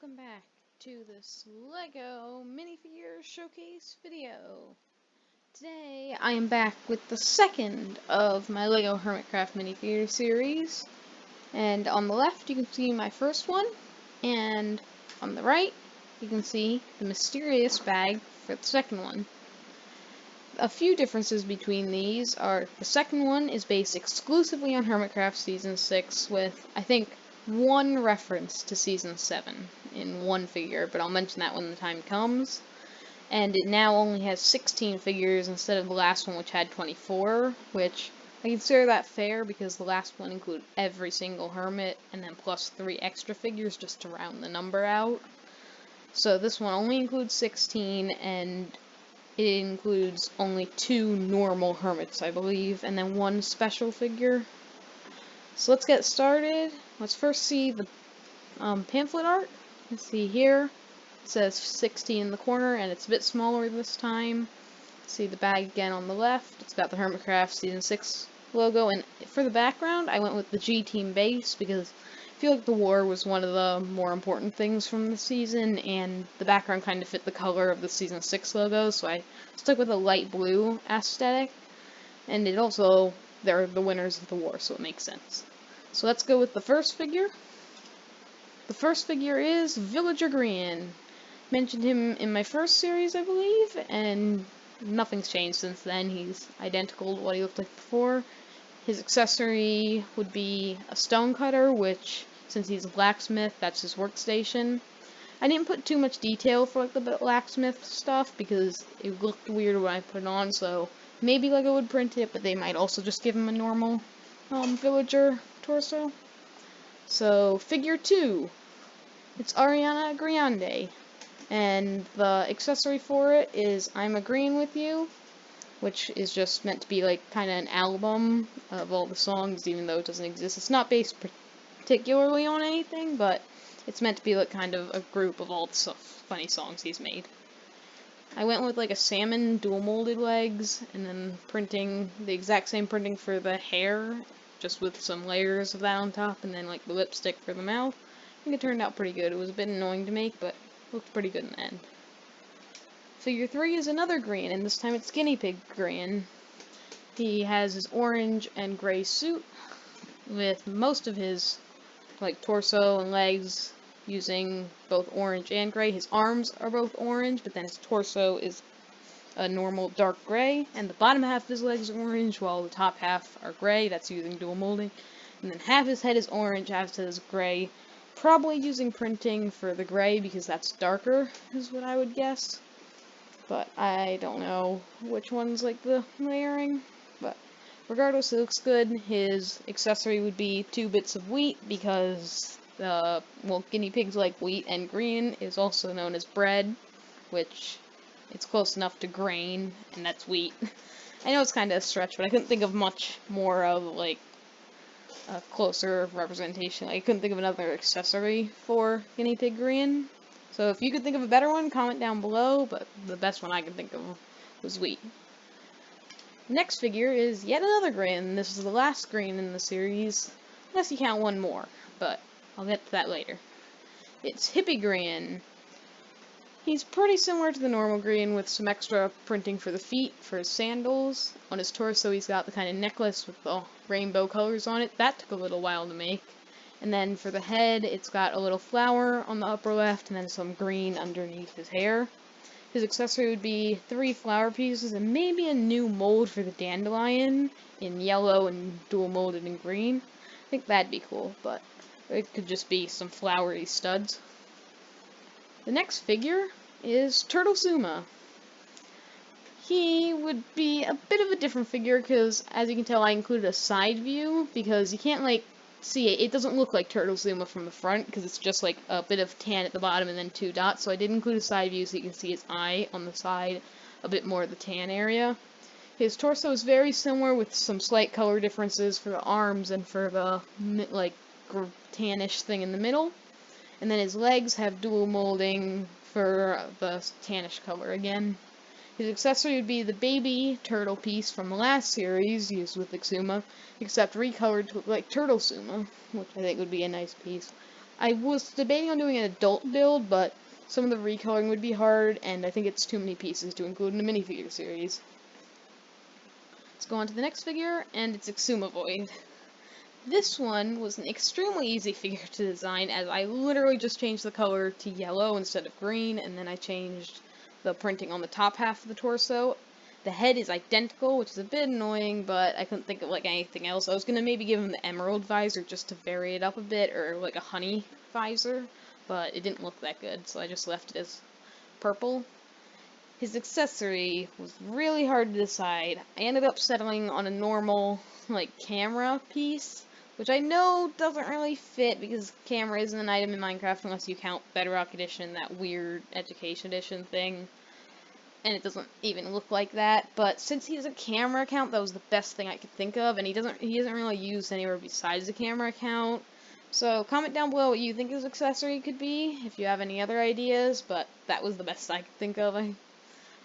welcome back to this LEGO minifigure showcase video. Today I am back with the second of my LEGO Hermitcraft minifigure series, and on the left you can see my first one, and on the right you can see the mysterious bag for the second one. A few differences between these are the second one is based exclusively on Hermitcraft Season 6 with, I think, one reference to Season 7 in one figure, but I'll mention that when the time comes. And it now only has 16 figures instead of the last one, which had 24, which I consider that fair because the last one included every single Hermit, and then plus 3 extra figures just to round the number out. So this one only includes 16, and it includes only 2 normal Hermits, I believe, and then 1 special figure. So let's get started. Let's first see the pamphlet art. Let's see here. It says 16 in the corner, and it's a bit smaller this time. See the bag again on the left. It's got the Hermitcraft Season 6 logo, and for the background, I went with the G-Team base because I feel like the war was one of the more important things from the season, and the background kind of fit the color of the Season 6 logo, so I stuck with a light blue aesthetic, and it also, they're the winners of the war, so it makes sense. So let's go with the first figure. The first figure is Villager Griande. Mentioned him in my first series, I believe, and nothing's changed since then. He's identical to what he looked like before. His accessory would be a stone cutter, which, since he's a blacksmith, that's his workstation. I didn't put too much detail for like the blacksmith stuff because it looked weird when I put it on, so maybe LEGO would print it, but they might also just give him a normal villager torso. So, figure 2. It's Ariana Griande. And the accessory for it is I'm Agreeing With You, which is just meant to be like kind of an album of all the songs, even though it doesn't exist. It's not based particularly on anything, but it's meant to be like kind of a group of all the funny songs he's made. I went with like a Salmon dual molded legs, and then printing, the exact same printing for the hair, just with some layers of that on top, and then like the lipstick for the mouth. I think it turned out pretty good. It was a bit annoying to make, but looked pretty good in the end. Figure 3 is another Griande, and this time it's Guinea Pig Griande. He has his orange and gray suit, with most of his like torso and legs using both orange and gray. His arms are both orange, but then his torso is a normal dark gray, and the bottom half of his legs are orange, while the top half are gray. That's using dual molding. And then half his head is orange, half his head is gray. Probably using printing for the gray because that's darker, is what I would guess. But I don't know which one's like the layering. But regardless, it looks good. His accessory would be 2 bits of wheat because, guinea pigs like wheat, and green is also known as bread, which it's close enough to grain, and that's wheat. I know it's kind of a stretch, but I couldn't think of much more of like a closer representation. I couldn't think of another accessory for Guinea Pig Griande. So if you could think of a better one, comment down below, but the best one I could think of was wheat. Next figure is yet another Griande. This is the last Griande in the series, unless you count one more, but I'll get to that later. It's Hippie Griande. He's pretty similar to the normal Griande with some extra printing for the feet, for his sandals. On his torso he's got the kind of necklace with the rainbow colors on it. That took a little while to make. And then for the head, it's got a little flower on the upper left, and then some green underneath his hair. His accessory would be 3 flower pieces, and maybe a new mold for the dandelion in yellow and dual molded in green. I think that'd be cool, but it could just be some flowery studs. The next figure is Turtle Zuma. He would be a bit of a different figure because, as you can tell, I included a side view because you can't, like, see it. It doesn't look like Turtle Zuma from the front because it's just, like, a bit of tan at the bottom and then 2 dots. So I did include a side view so you can see his eye on the side, a bit more of the tan area. His torso is very similar with some slight color differences for the arms and for the, like, tannish thing in the middle. And then his legs have dual molding for the tannish color again. His accessory would be the baby turtle piece from the last series, used with Exuma, except recolored to look like Turtle Zuma, which I think would be a nice piece. I was debating on doing an adult build, but some of the recoloring would be hard, and I think it's too many pieces to include in a minifigure series. Let's go on to the next figure, and it's Exumavoid. This one was an extremely easy figure to design, as I literally just changed the color to yellow instead of green, and then I changed the printing on the top half of the torso. The head is identical, which is a bit annoying, but I couldn't think of like anything else. I was gonna maybe give him the emerald visor just to vary it up a bit, or like a honey visor, but it didn't look that good, so I just left it as purple. His accessory was really hard to decide. I ended up settling on a normal, like, camera piece, which I know doesn't really fit because camera isn't an item in Minecraft unless you count Bedrock Edition, that weird Education Edition thing. And it doesn't even look like that, but since he's a camera account, that was the best thing I could think of, and he isn't really used anywhere besides the camera account. So comment down below what you think his accessory could be, if you have any other ideas, but that was the best I could think of. I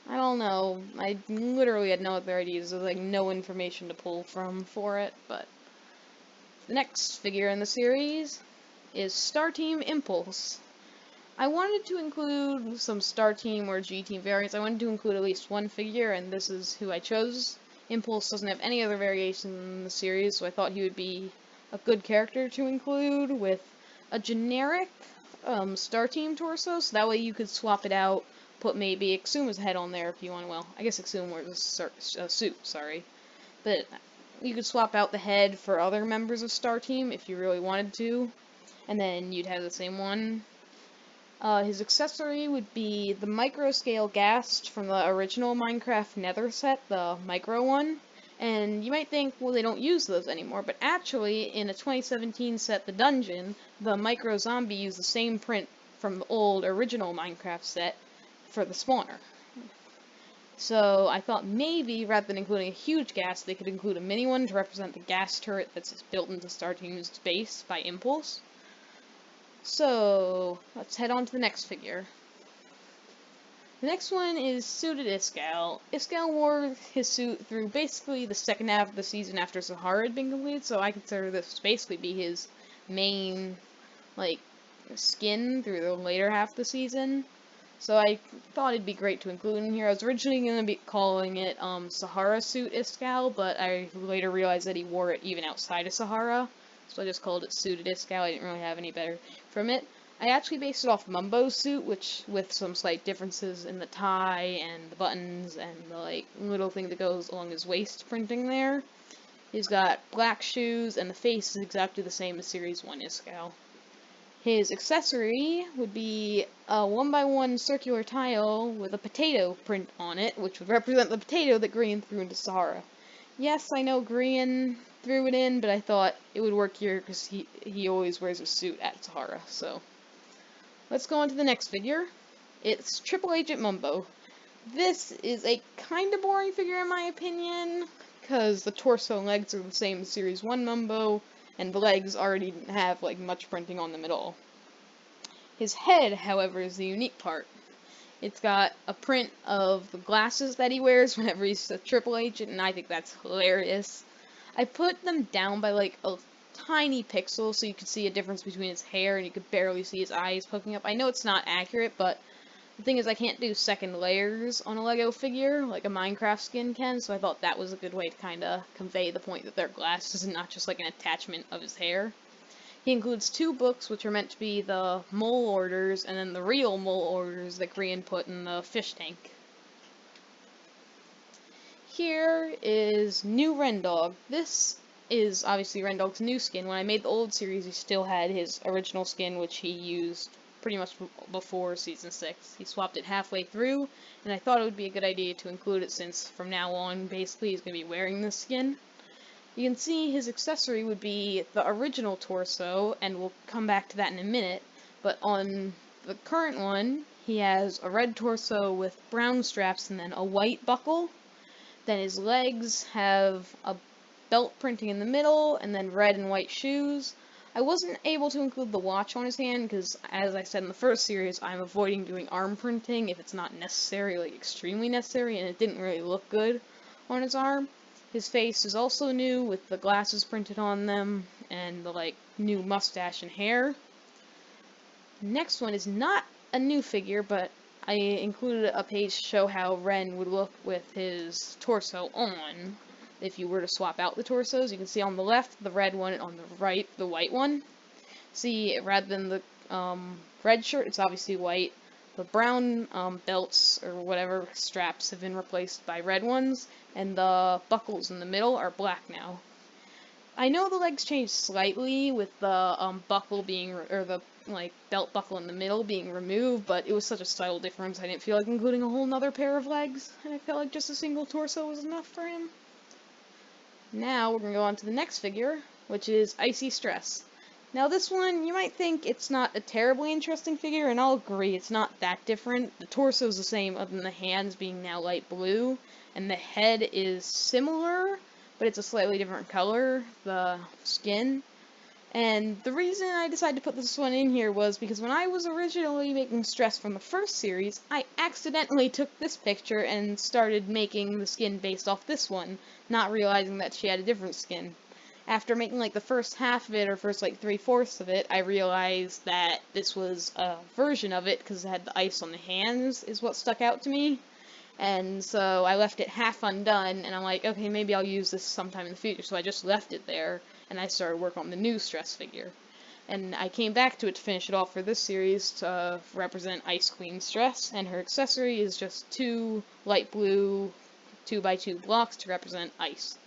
don't know, I literally had no other ideas, there's like no information to pull from for it, but the next figure in the series is Star Team Impulse. I wanted to include some Star Team or G Team variants. I wanted to include at least one figure, and this is who I chose. Impulse doesn't have any other variation in the series, so I thought he would be a good character to include with a generic Star Team torso, so that way you could swap it out, put maybe Exuma's head on there if you want. Well, I guess Exuma wears a suit, sorry. But you could swap out the head for other members of Star Team if you really wanted to, and then you'd have the same one. His accessory would be the micro scale ghast from the original Minecraft Nether set, the micro one. And you might think, well, they don't use those anymore, but actually, in a 2017 set, The Dungeon, the micro zombie used the same print from the old original Minecraft set for the spawner. So I thought maybe, rather than including a huge ghast, they could include a mini one to represent the ghast turret that's built into Star Team's base by Impulse. So, let's head on to the next figure. The next one is suited Iskall. Iskall wore his suit through basically the second half of the season after Sahara had been completed, so I consider this to basically be his main, like, skin through the later half of the season. So I thought it'd be great to include in here. I was originally going to be calling it Sahara Suit Iskall, but I later realized that he wore it even outside of Sahara. So I just called it Suited Iskall. I didn't really have any better from it. I actually based it off Mumbo's suit, which with some slight differences in the tie and the buttons and the like little thing that goes along his waist printing there. He's got black shoes and the face is exactly the same as Series 1 Iskall. His accessory would be a 1x1 circular tile with a potato print on it, which would represent the potato that Griande threw into Sahara. Yes, I know Griande threw it in, but I thought it would work here because he always wears a suit at Sahara, so. Let's go on to the next figure. It's Triple Agent Mumbo. This is a kind of boring figure in my opinion, because the torso and legs are the same as Series 1 Mumbo, and the legs already didn't have like much printing on them at all. His head, however, is the unique part. It's got a print of the glasses that he wears whenever he's a triple agent, and I think that's hilarious. I put them down by like a tiny pixel so you could see a difference between his hair and you could barely see his eyes poking up. I know it's not accurate, but the thing is I can't do second layers on a Lego figure like a Minecraft skin can, so I thought that was a good way to kind of convey the point that they're glasses and not just like an attachment of his hair. He includes 2 books, which are meant to be the mole orders, and then the real mole orders that Griande put in the fish tank. Here is new RenDog. This is obviously RenDog's new skin. When I made the old series, he still had his original skin, which he used pretty much before Season 6. He swapped it halfway through, and I thought it would be a good idea to include it since from now on, basically, he's going to be wearing this skin. You can see his accessory would be the original torso, and we'll come back to that in a minute, but on the current one, he has a red torso with brown straps and then a white buckle. Then his legs have a belt printing in the middle, and then red and white shoes. I wasn't able to include the watch on his hand, because as I said in the first series, I'm avoiding doing arm printing if it's not necessary, like extremely necessary, and it didn't really look good on his arm. His face is also new, with the glasses printed on them, and the, like, new mustache and hair. Next one is not a new figure, but I included a page to show how Ren would look with his torso on. If you were to swap out the torsos, you can see on the left the red one, and on the right the white one. See, rather than the red shirt, it's obviously white. The brown belts, or whatever, straps have been replaced by red ones, and the buckles in the middle are black now. I know the legs changed slightly with the buckle being, or the belt buckle in the middle being removed, but it was such a style difference I didn't feel like including a whole nother pair of legs, and I felt like just a single torso was enough for him. Now we're going to go on to the next figure, which is Icy Stress. Now this one, you might think it's not a terribly interesting figure, and I'll agree, it's not that different. The torso's the same, other than the hands being now light blue, and the head is similar, but it's a slightly different color, the skin. And the reason I decided to put this one in here was because when I was originally making Stress from the first series, I accidentally took this picture and started making the skin based off this one, not realizing that she had a different skin. After making like the first half of it, or first like 3/4 of it, I realized that this was a version of it because it had the ice on the hands is what stuck out to me. And so I left it half undone, and I'm like, okay, maybe I'll use this sometime in the future. So I just left it there, and I started work on the new Stress figure. And I came back to it to finish it off for this series to represent Ice Queen Stress, and her accessory is just 2 light blue 2x2 blocks to represent ice.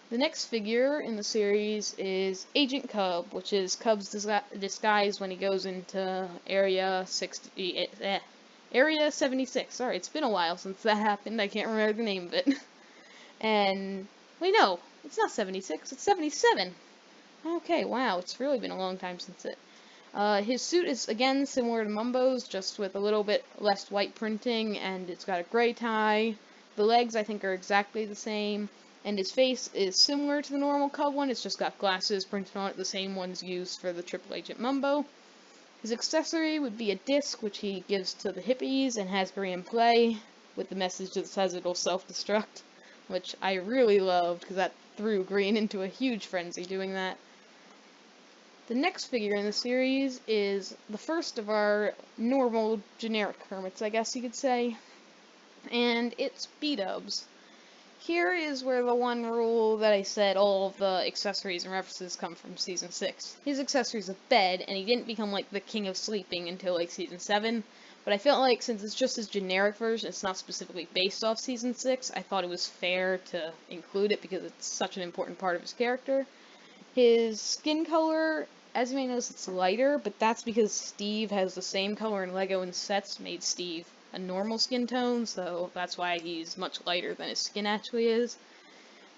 The next figure in the series is Agent Cub, which is Cub's disguise when he goes into Area 76. Sorry, it's been a while since that happened. I can't remember the name of it. And, wait, no, it's not 76, it's 77. Okay, wow, it's really been a long time since it. His suit is, again, similar to Mumbo's, just with a little bit less white printing, and it's got a gray tie. The legs, I think, are exactly the same, and his face is similar to the normal Cub one, it's just got glasses printed on it, the same ones used for the Triple Agent Mumbo. His accessory would be a disc, which he gives to the hippies and has Griande play, with the message that says it'll self-destruct, which I really loved, because that threw Griande into a huge frenzy doing that. The next figure in the series is the first of our normal generic hermits, I guess you could say, and it's B-dubs. Here is where the one rule that I said all of the accessories and references come from Season 6. His accessory is a bed, and he didn't become like the king of sleeping until like Season 7, but I felt like since it's just his generic version, it's not specifically based off Season 6, I thought it was fair to include it because it's such an important part of his character. His skin color, as you may notice, it's lighter, but that's because Steve has the same color in Lego and sets made Steve a normal skin tone, so that's why he's much lighter than his skin actually is.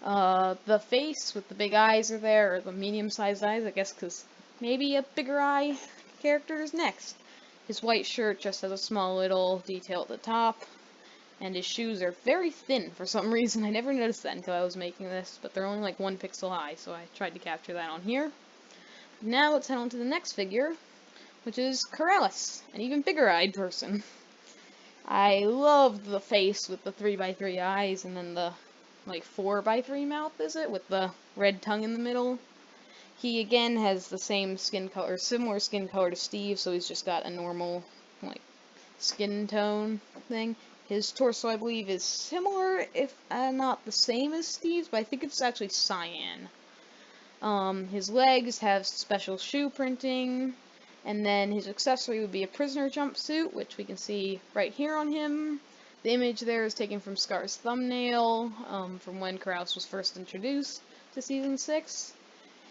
The face with the big eyes are there, or the medium-sized eyes, I guess, because maybe a bigger eye character is next. His white shirt just has a small little detail at the top, and his shoes are very thin for some reason. I never noticed that until I was making this, but they're only like 1 pixel high, so I tried to capture that on here. Now let's head on to the next figure, which is Corrales, an even bigger-eyed person. I loved the face with the 3x3 eyes, and then the, 4x3 mouth, is it? With the red tongue in the middle. He, again, has the same skin color, similar skin color to Steve, so he's just got a normal, skin tone thing. His torso, I believe, is similar, if not the same as Steve's, but I think it's actually cyan. His legs have special shoe printing. And then his accessory would be a prisoner jumpsuit, which we can see right here on him. The image there is taken from Scar's thumbnail, from when Corrales was first introduced to Season 6.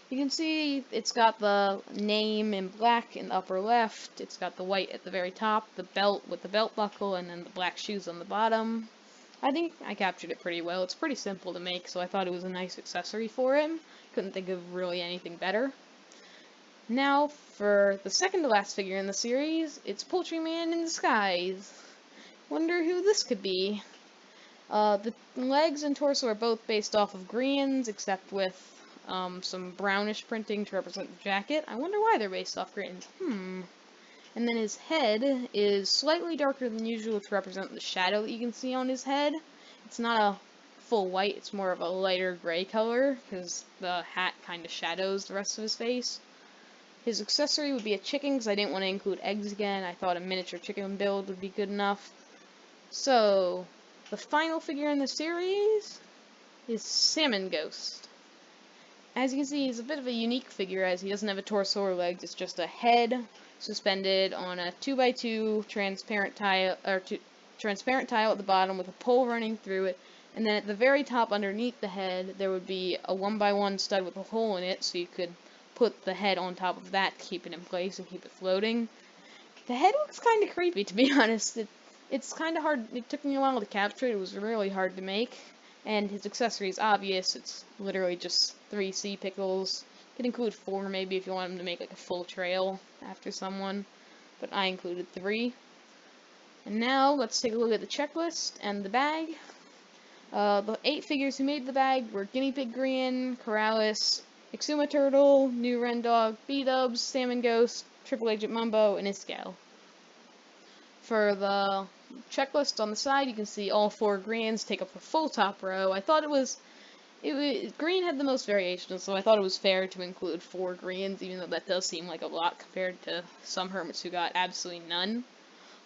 You can see it's got the name in black in the upper left, it's got the white at the very top, the belt with the belt buckle, and then the black shoes on the bottom. I think I captured it pretty well. It's pretty simple to make, so I thought it was a nice accessory for him. Couldn't think of really anything better. Now, for the second to last figure in the series, it's Poultry Man in disguise. Wonder who this could be. The legs and torso are both based off of Griande's, except with some brownish printing to represent the jacket. I wonder why they're based off Griande's. And then his head is slightly darker than usual to represent the shadow that you can see on his head. It's not a full white, it's more of a lighter gray color, because the hat kind of shadows the rest of his face. His accessory would be a chicken, because I didn't want to include eggs again. I thought a miniature chicken build would be good enough. So, the final figure in the series is Salmon Ghost. As you can see, he's a bit of a unique figure, as he doesn't have a torso or legs. It's just a head suspended on a 2x2 transparent tile, transparent tile at the bottom with a pole running through it. And then at the very top, underneath the head, there would be a 1x1 stud with a hole in it, so you could put the head on top of that to keep it in place and keep it floating. The head looks kind of creepy, to be honest. It's kind of hard. It took me a while to capture it. It was really hard to make. And his accessory is obvious. It's literally just 3 sea pickles. You could include 4 maybe if you want him to make like a full trail after someone. But I included 3. And now let's take a look at the checklist and the bag. The 8 figures who made the bag were Guinea Pig Griande, Corrales, Exuma Turtle, New RenDog, B-Dubs, Salmon Ghost, Triple Agent Mumbo, and Iskall. For the checklist on the side, you can see all 4 Griandes take up the full top row. I thought Green had the most variations, so I thought it was fair to include 4 Griandes, even though that does seem like a lot compared to some hermits who got absolutely none.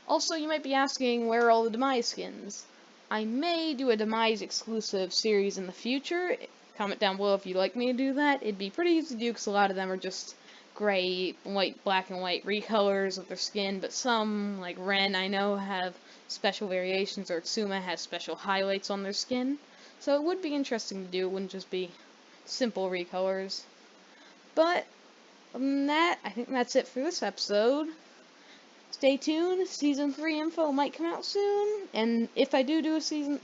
Also, you might be asking, where are all the Demise skins? I may do a Demise exclusive series in the future. Comment down below if you'd like me to do that. It'd be pretty easy to do because a lot of them are just gray, white, black and white recolors of their skin, but some, like Ren, I know, have special variations, or Zuma has special highlights on their skin. So it would be interesting to do. It wouldn't just be simple recolors. But other than that, I think that's it for this episode. Stay tuned, Season 3 info might come out soon, and if I do a Series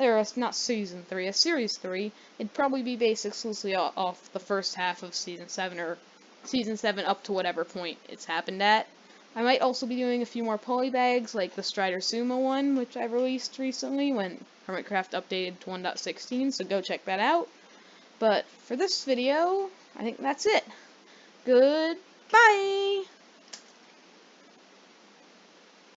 3, it'd probably be based exclusively off the first half of Season 7, or Season 7 up to whatever point it's happened at. I might also be doing a few more polybags, like the Strider Zuma one, which I released recently when Hermitcraft updated to 1.16, so go check that out. But for this video, I think that's it. Goodbye!